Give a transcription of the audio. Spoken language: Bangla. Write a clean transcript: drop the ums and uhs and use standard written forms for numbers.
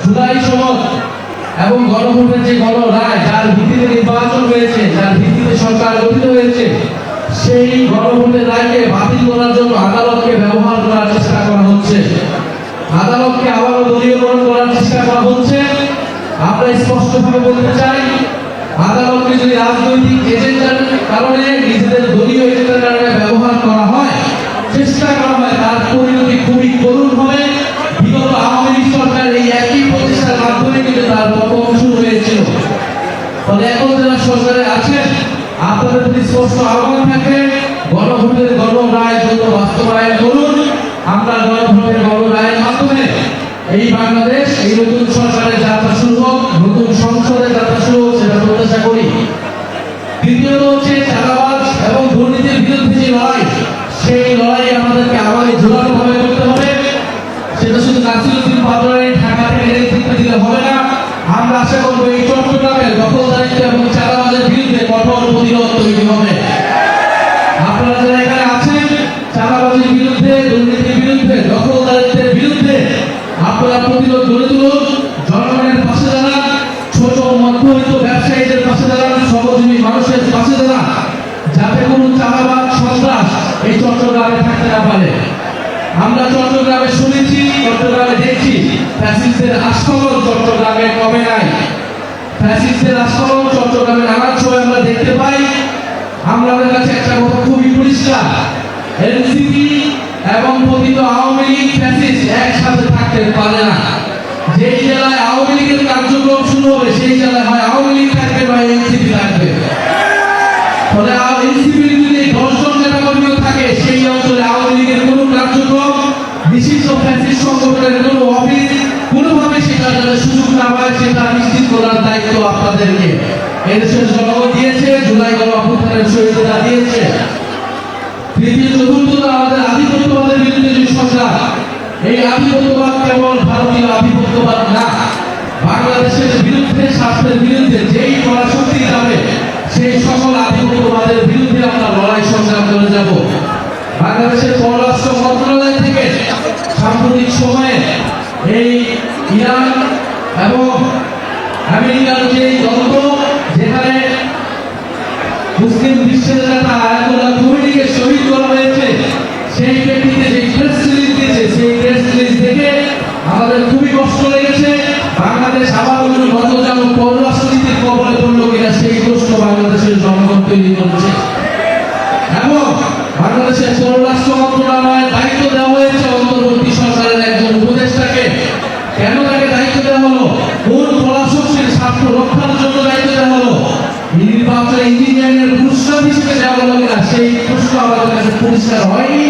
জুলাই সনদ এবং গণভোটের যে গণরায় যার ভিত্তিতে নির্বাচন হয়েছে, যার ভিত্তিতে সরকার গঠিত হয়েছে, সেই গণভোটের রায়কে বাতিল করার জন্য আদালতকে ব্যবহার করার চেষ্টা করা হচ্ছে। আদালতকে আবারও দলীয়করণ করার চেষ্টা করা হচ্ছে। আমরা স্পষ্টভাবে বলতে চাই, আদালতকে যদি রাজনৈতিক এজেন্ডার কারণে, নিজেদের দলীয় এজেন্ডার কারণে ব্যবহার করা হয়, চেষ্টা করা হয়, তার পরিণতি খুবই করুণ হবে। বিগত আওয়ামী লীগ সরকার এই একই প্রচেষ্টার মাধ্যমে কিন্তু তার পতন শুরু হয়েছিল। ফলে এখন যারা সরকারে আছেন, আপনাদের প্রতি স্পষ্ট আহ্বান থাকবে, গণভোটের গণরায় দ্রুত বাস্তবায়ন করুন। আমরা গণভোটের গণরায়ের মাধ্যমে এই বাংলাদেশ, এই নতুন সরকারের যাত্রা শুরু হোক, নতুন সংসদের যাত্রা শুরু হোক, সেটা প্রত্যাশা করি। দ্বিতীয়ত হচ্ছে চাঁদাবাজ এবং দুর্নীতির বিরুদ্ধে যে লড়াই, সেই লড়াই আমাদেরকে আবার জোরালো ভাবে করতে হবে। সেটা শুধু নাসিরউদ্দিন পাটোয়ারি ঢাকা থেকে নেতৃত্ব দিলে হবে না। আমরা আশা করবো এই চট্টগ্রামের দখলদারিত্ব এবং চাঁদাবাজের বিরুদ্ধে কঠোর প্রতিরোধ তৈরি হবে। আপনারা যারা এখানে আছেন, চাঁদাবাজির বিরুদ্ধে, দুর্নীতির বিরুদ্ধে, দখলদারিত্বের বিরুদ্ধে আপনারা প্রতিরোধ গড়ে তুলুন। জনগণের পাশে দাঁড়ান, ছোট মধ্যবিত্ত ব্যবসায়ীদের পাশে দাঁড়ান, শ্রমজীবী মানুষের পাশে দাঁড়ান, যাতে কোনো চাঁদাবাজ সন্ত্রাস এই চট্টগ্রামে থাকতে না পারে। আমরা চট্টগ্রামে শুনেছি, চট্টগ্রামে দেখছি, ফ্যাসিস্টদের আস্ফলন চট্টগ্রামে কমে নাই। ফ্যাসিস্টদের আস্ফলন চট্টগ্রামে নানান সময় আমরা দেখতে পাই। আমাদের কাছে একটা কথা খুবই পরিষ্কার, এনসিপি এবং পতিত আওয়ামী লীগ ফ্যাসিস্ট একসাথে থাকতে পারে না। যেই জেলায় আওয়ামী লীগের কার্যক্রম শুরু হবে, সেই জেলায় হয় আওয়ামী লীগ থাকবে বা এনসিপি থাকবে। ফলে এনসিপির যদি 10 জন নেতা কর্মীও থাকে, সেই অঞ্চলে আওয়ামী লীগের কোনো কার্যক্রম, বিশিষ্ট ফ্যাসিস্ট সংগঠনের কোনো অফিস কোনোভাবে সেটা যাতে সুযোগ না পায়, সেটা নিশ্চিত করার দায়িত্ব আপনাদেরকে এদেশের জনগণ দিয়েছে, জুলাই গণঅভ্যুত্থানের শহীদরা দিয়েছে। তৃতীয় চতুর্থ, আমাদের আধিপত্যবাদের বিরুদ্ধে যে সংগ্রাম, এই আধিপত্যবাদ কেবল ভারতীয় আধিপত্যবাদ না, বাংলাদেশের বিরুদ্ধে, স্বার্থের বিরুদ্ধে যেই পরাশক্তি যাবে, সেই সকল আধিপত্যবাদের বিরুদ্ধে আমরা লড়াই সংগ্রাম করে যাব। বাংলাদেশের পররাষ্ট্র মন্ত্রণালয় থেকে সাম্প্রতিক সময়ে এই ইরান এবং আমেরিকার যে দ্বন্দ্ব, যেখানে মুসলিম বিশ্বের নেতা আয়াতুল্লাহ খোমেনিকে শহীদ করা হয়েছে, সেই প্রেক্ষিতে যে প্রেস রিলিজ দিয়েছে, সেই প্রেস রিলিজ দেখে আমাদের খুবই কষ্ট লেগেছে। বাংলাদেশ আবার নতজানু পররাষ্ট্রনীতির কবলে পড়ল কিনা, সেই প্রশ্ন বাংলাদেশের জনগণ তৈরি করছে। এবং বাংলাদেশের পররাষ্ট্র মন্ত্রণালয়ের দায়িত্ব দেওয়া হয়েছে অন্তর্বর্তী সরকারের একজন উপদেষ্টাকে। কেন তাকে দায়িত্ব দেওয়া হলো? কোন পরাশক্তির স্বার্থ রক্ষার জন্য দায়িত্ব দেওয়া হলো? নির্বাচন ইঞ্জিনিয়ারিং এর পুরস্কার হিসেবে দেওয়া হলো কিনা, সেই প্রশ্ন আমাদের কাছে পরিষ্কার হয়নি।